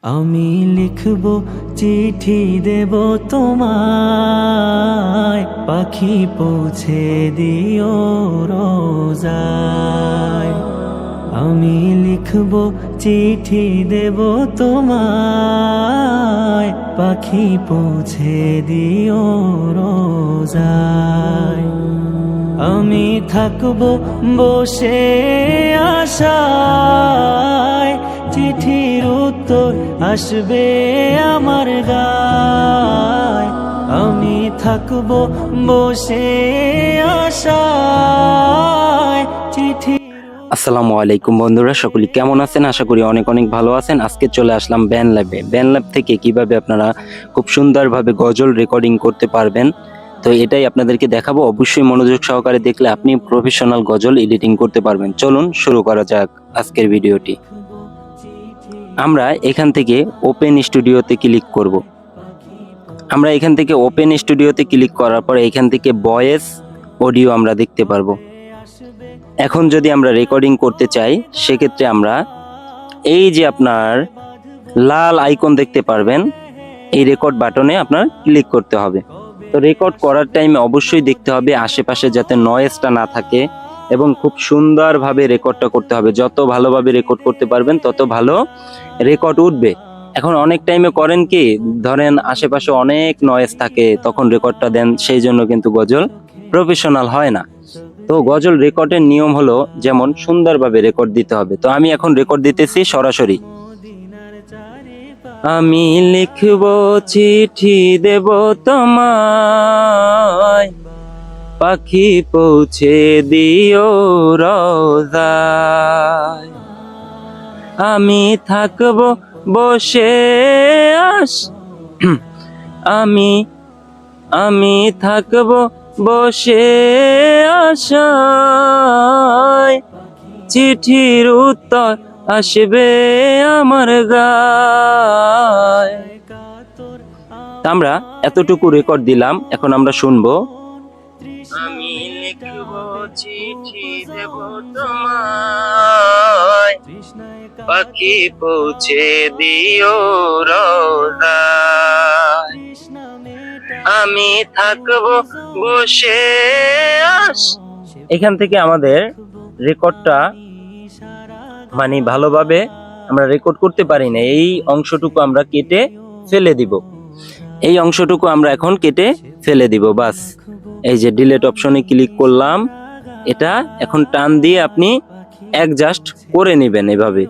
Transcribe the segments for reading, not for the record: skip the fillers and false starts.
আমি লিখব চিঠি দেব তোমায়, পাখি পৌঁছে দিও রোজায়। আমি লিখব চিঠি দেব তোমায়, পাখি পৌঁছে দিও রোজায়। আমি থাকব বসে আশায়, চিঠির উত্তর আসবে আমার গায়। আমি থাকব বসে আশায়, চিঠি। আসসালামু আলাইকুম বন্ধুরা, সকলে কেমন আছেন? আশা করি অনেক অনেক ভালো আছেন। আজকে চলে আসলাম ব্যান ল্যাবে। ব্যান ল্যাব থেকে কিভাবে আপনারা খুব সুন্দরভাবে গজল রেকর্ডিং করতে পারবেন, তো এটাই আপনাদেরকে দেখাবো। অবশ্যই মনোযোগ সহকারে দেখলে আপনি প্রফেশনাল গজল এডিটিং করতে পারবেন। চলুন শুরু করা যাক আজকের ভিডিওটি। আমরা এখান থেকে ওপেন স্টুডিওতে ক্লিক করব। আমরা এখান থেকে ওপেন স্টুডিওতে ক্লিক করার পর এখান থেকে ভয়েস অডিও আমরা দেখতে পারবো। এখন যদি আমরা রেকর্ডিং করতে চাই, সেক্ষেত্রে আমরা এই যে আপনার লাল আইকন দেখতে পারবেন, এই রেকর্ড বাটনে আপনার ক্লিক করতে হবে। তো রেকর্ড করার টাইমে অবশ্যই দেখতে হবে আশেপাশে যাতে নয়েজটা না থাকে এবং খুব সুন্দরভাবে রেকর্ডটা করতে হবে। যত ভালোভাবে রেকর্ড করতে পারবেন তত ভালো রেকর্ড উঠবে। এখন অনেক টাইমে করেন কি, ধরেন আশেপাশে অনেক নয়েজ থাকে, তখন রেকর্ডটা দেন, সেই জন্য কিন্তু গজল প্রফেশনাল হয় না। তো গজল রেকর্ডের নিয়ম হলো, যেমন সুন্দরভাবে রেকর্ড দিতে হবে। তো আমি এখন রেকর্ড দিতেছি সরাসরি। আমি লিখব চিঠি দেব তোমায়, পাখি পৌঁছে দিও রোজায়। আমি থাকব বসে আমি আমি থাকব বসে আশায়, চিঠির উত্তর আসবে আমার গায়। আমরা এতটুকু রেকর্ড দিলাম, এখন আমরা শুনবো। আমি লিখব চিঠি দেব তোমায়, পাখি পৌঁছে দিও রোজায়। আমি থাকব বসে এখান থেকে আমাদের রেকর্ডটা মানে ভালোভাবে আমরা রেকর্ড করতে পারি না। এই অংশটুকু আমরা কেটে ফেলে দিব। এই অংশটুকু আমরা এখন কেটে ফেলে দিব, বাস। এই যে ডিলিট অপশনে ক্লিক করলাম, এটা এখন টান দিয়ে আপনি অ্যাডজাস্ট করে নেবেন। এভাবে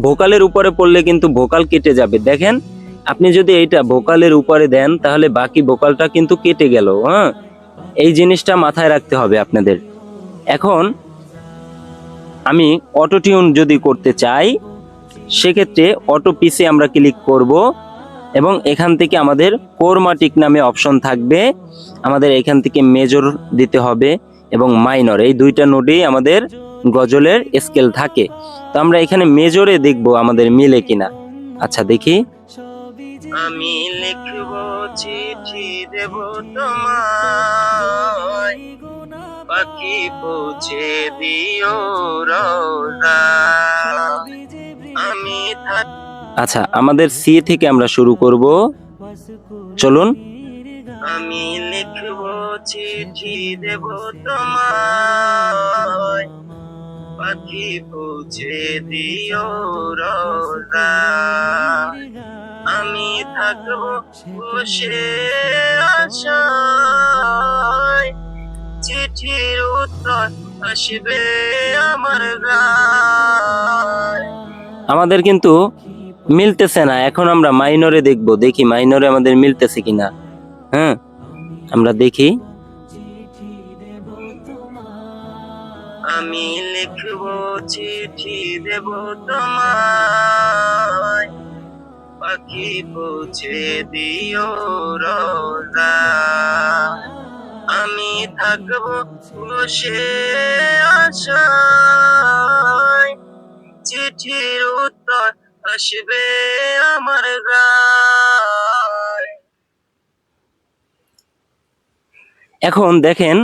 ভোকালের উপরে পড়লে কিন্তু ভোকাল কেটে যাবে। দেখেন, আপনি যদি এইটা ভোকালের উপরে দেন তাহলে বাকি ভোকালটা কিন্তু কেটে গেল। হ্যাঁ, এই জিনিসটা মাথায় রাখতে হবে আপনাদের। এখন আমি অটো টিউন যদি করতে চাই, সেক্ষেত্রে অটো পিসে আমরা ক্লিক করব এবং এখান থেকে আমাদের ক্রোমাটিক নামে অপশন থাকবে। আমাদের এখান থেকে মেজর দিতে হবে এবং মাইনর, এই দুইটা নোডেই আমাদের গজলের স্কেল থাকে। তো আমরা এখানে মেজরে দেখব আমাদের মিলে কিনা। আচ্ছা, দেখি। আমি লিখব চিঠি দেব তোমায়, পাখি পৌঁছে দিও রোজায়। আমি আচ্ছা, আমাদের সি থেকে আমরা শুরু করব। চলুন। আমি লিখব চিঠি দেব তোমায়, পাখি পৌঁছে দিও রোজায়। আমি থাকব বসে আশায়, চিঠির উত্তর আসবে আমার গায়। আমাদের কিন্তু মিলতেছে না। এখন আমরা মাইনরে দেখব, দেখি মাইনরে আমাদের মিলতেছে কিনা। হ্যাঁ, আমরা দেখি। আমি লিখব চিঠি দেব তোমায়, পাখি পৌঁছে দিও রোজায়। আমি থাকব বসে আশায়, চিঠির উত্তর আসবে আমার গায়। এখন দেখেন,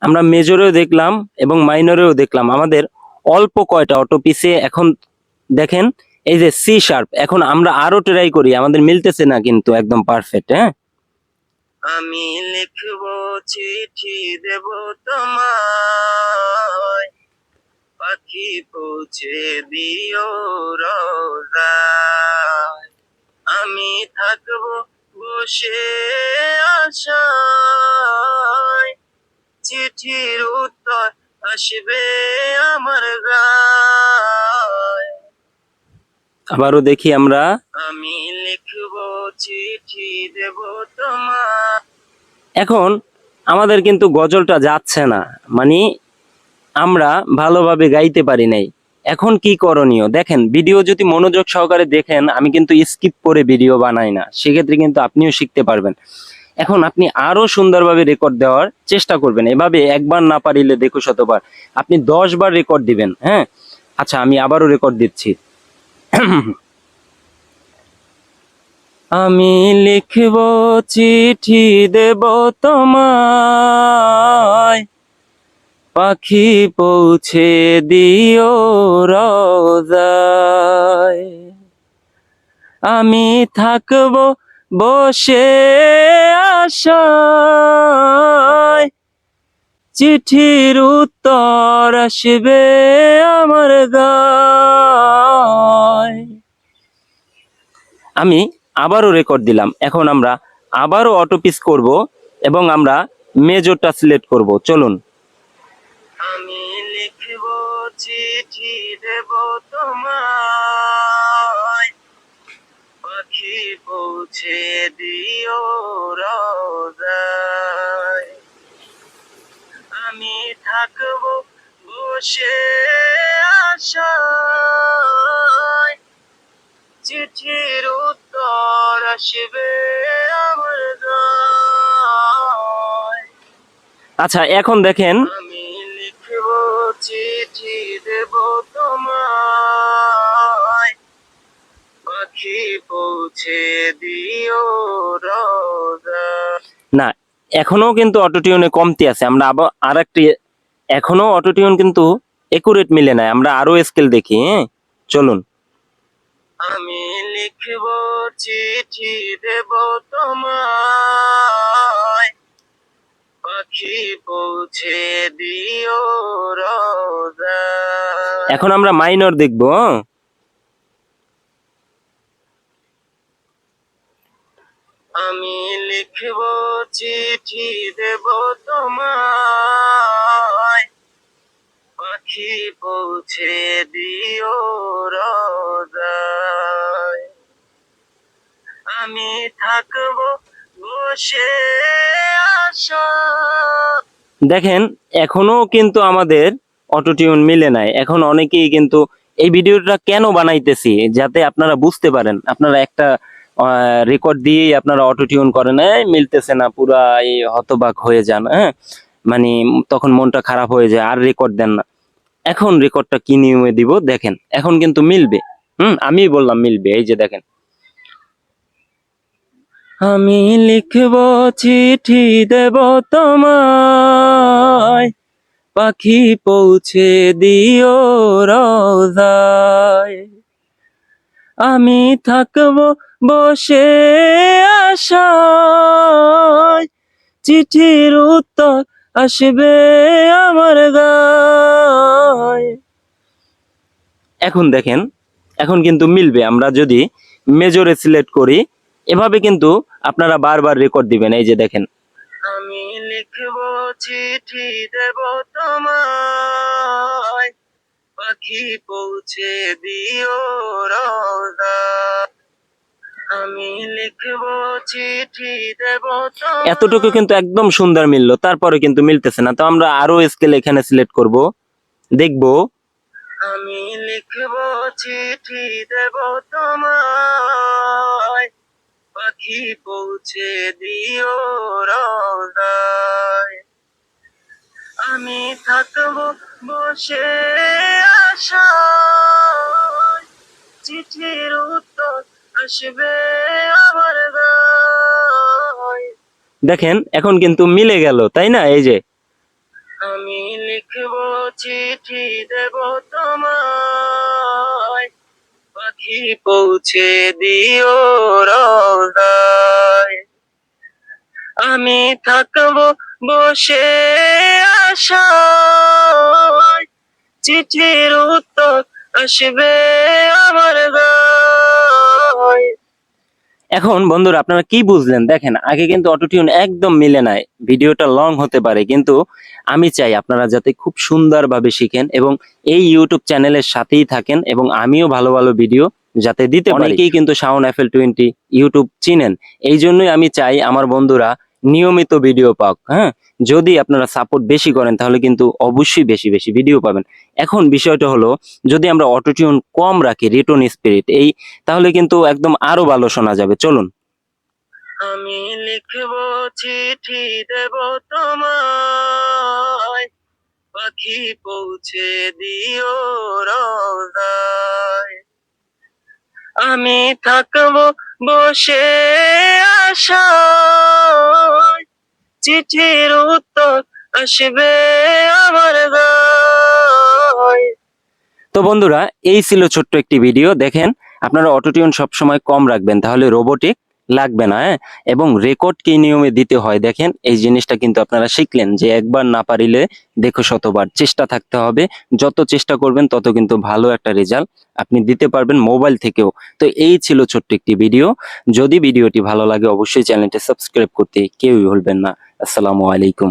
আমরা মেজরেও দেখলাম এবং মাইনরেও দেখলাম। আমাদের অল্প কয়টা অটো পিসে এখন দেখেন এই যে সি শার্প, এখন আমরা আরো ট্রাই করি, আমাদের মিলতেছে না কিন্তু একদম পারফেক্ট। হ্যাঁ, আমি লিখব চিঠি দেব তোমায়, পাখি পৌঁছে দিও রোজায়। আমি থাকব বসে আশায়, চিঠির উত্তর আসবে আমার গায়। আবারও দেখি আমরা। আমি লিখব চিঠি দেব তোমায়। এখন আমাদের কিন্তু গজলটা যাচ্ছে না, মানে আমরা ভালোভাবে গাইতে পারি নাই। এখন কি করণীয় দেখেন, ভিডিও যদি মনোযোগ সহকারে দেখেন, আমি কিন্তু স্কিপ করে ভিডিও বানাই না, সেক্ষেত্রে কিন্তু আপনিও শিখতে পারবেন। এখন আপনি আরো সুন্দরভাবে রেকর্ড দেওয়ার চেষ্টা করবেন, এভাবে একবার না পারিলে দেখো শতবার, আপনি 10 বার রেকর্ড দিবেন। হ্যাঁ, আচ্ছা আমি আবারও রেকর্ড দিচ্ছি। আমি লিখব চিঠি দেব তোমায়, পাখি পৌঁছে দিও রোজায়। আমি থাকব বসে আশায়, চিঠির উত্তর আসবে আমার গায়। আমি আবারও রেকর্ড দিলাম, এখন আমরা আবারও অটোপিস করব এবং আমরা মেজরটা সিলেক্ট করব। চলুন। আমি লিখব চিঠি দেব তোমায়, পাখি পৌঁছে দিও রোজায়। আমি থাকব বসে আশায়, চিঠির উত্তর আসবে আমার গায়। আচ্ছা এখন দেখেন, আমি লিখব চিঠি দেব তোমায়, পাখি পৌঁছে দিও রোজায়। না এখনো কিন্তু অটোটিউনে কমতি আছে, আমরা আবার আরেকটি, এখনো অটোটিউন কিন্তু একুরেট মিলে নাই, আমরা আরো স্কেল দেখি। হ্যাঁ চলুন। আমি লিখব চিঠি দেব তোমায়, পাখি পৌঁছে দিও রোজায়। এখন আমরা মাইনর দেখব। আমি লিখব চিঠি দেব তোমায়, পাখি পৌঁছে দিও রোজায়। আমি থাকব বসে আশা। দেখেন এখনো কিন্তু আমাদের অটোটিউন মিলে নাই। এখন অনেকেই কিন্তু এই ভিডিওটা কেন বানাইতেছি, যাতে আপনারা বুঝতে পারেন, আপনারা একটা রেকর্ড দিয়েই আপনারা অটোটিউন করেন, মিলতেছে না, পুরা এই হতবাক হয়ে যান। হ্যাঁ, মানে তখন মনটা খারাপ হয়ে যায়, আর রেকর্ড দেন না। এখন রেকর্ডটা কি নিয়মে দিব দেখেন, এখন কিন্তু মিলবে। আমি বললাম মিলবে, এই যে দেখেন। আমি লিখব চিঠি দেব তোমায়, পাখি পৌঁছে দিও রোজায়। আমি থাকব বসে আশায়, চিঠির উত্তর আসবে আমার গায়। এখন দেখেন, এখন কিন্তু মিলবে, আমরা যদি মেজরে সিলেক্ট করি, এভাবে কিন্তু আপনারা বারবার রেকর্ড দিবেন। এই যে দেখেন। আমি লিখব চিঠি দেব তোমায়, পাখি পৌঁছে দিও রোজায়। আমি লিখব চিঠি দেব তোমায়। এতটুকু কিন্তু একদম সুন্দর মিললো, তারপরে কিন্তু মিলতেছে না, তো আমরা আরো স্কেল এখানে সিলেক্ট করব, দেখব। আমি লিখব চিঠি দেব তোমায়, পাখি পৌঁছে দিও রোজায়। আমি থাকব বসে আশায়, চিঠির উত্তর আসবে আমার গায়। দেখেন এখন কিন্তু মিলে গেল, তাই না? এই যে আমি লিখব চিঠি দেব তোমায়, পাখি পৌঁছে দিও রওজায়, আমি থাকবো বসে আশায়, চিঠির উত্তর আসবে আমার গায়। এখন বন্ধুরা আপনারা কি বুঝলেন? দেখেন আগে কিন্তু অটোটিউন একদম মিলে নাই, ভিডিওটা লং হতে পারে, কিন্তু আমি চাই আপনারা যাতে খুব সুন্দরভাবে শিখেন এবং এই ইউটিউব চ্যানেলের সাথেই থাকেন এবং আমিও ভালো ভালো ভিডিও যাতে দিতে পারি। অনেকেই কিন্তু শাওন FL20 ইউটিউব চিনেন, এই জন্যই আমি চাই আমার বন্ধুরা নিয়মিত ভিডিও পাক। হ্যাঁ, যদি আপনারা সাপোর্ট বেশি করেন তাহলে কিন্তু অবশ্যই বেশি বেশি ভিডিও পাবেন। এখন বিষয়টা হলো, যদি আমরা অটোটিউন কম রাখি, রিটন স্পিরিট এই, তাহলে কিন্তু একদম আরো ভালো শোনা যাবে। চলুন। আমি লিখবো চিঠি দেব তোমায়, পাখি পৌঁছে দিও রওজায়, আমি থাকবো বসে আশায়, চিঠির উত্তর আসবে আমার গায়। তো বন্ধুরা এই ছিল ছোট্ট একটি ভিডিও। দেখেন আপনারা অটোটিউন সবসময় কম রাখবেন, তাহলে রোবোটিক লাগবে না। হ্যাঁ, এবং রেকর্ড কি নিয়মে দিতে হয়, দেখেন এই জিনিসটা কিন্তু আপনারা শিখলেন যে একবার না পারিলে দেখো শতবার, চেষ্টা থাকতে হবে। যত চেষ্টা করবেন তত কিন্তু ভালো একটা রেজাল্ট আপনি দিতে পারবেন মোবাইল থেকেও। তো এই ছিল ছোট্ট একটি ভিডিও। যদি ভিডিওটি ভালো লাগে অবশ্যই চ্যানেলটি সাবস্ক্রাইব করতে কেউই ভুলবেন না। আসসালামু আলাইকুম।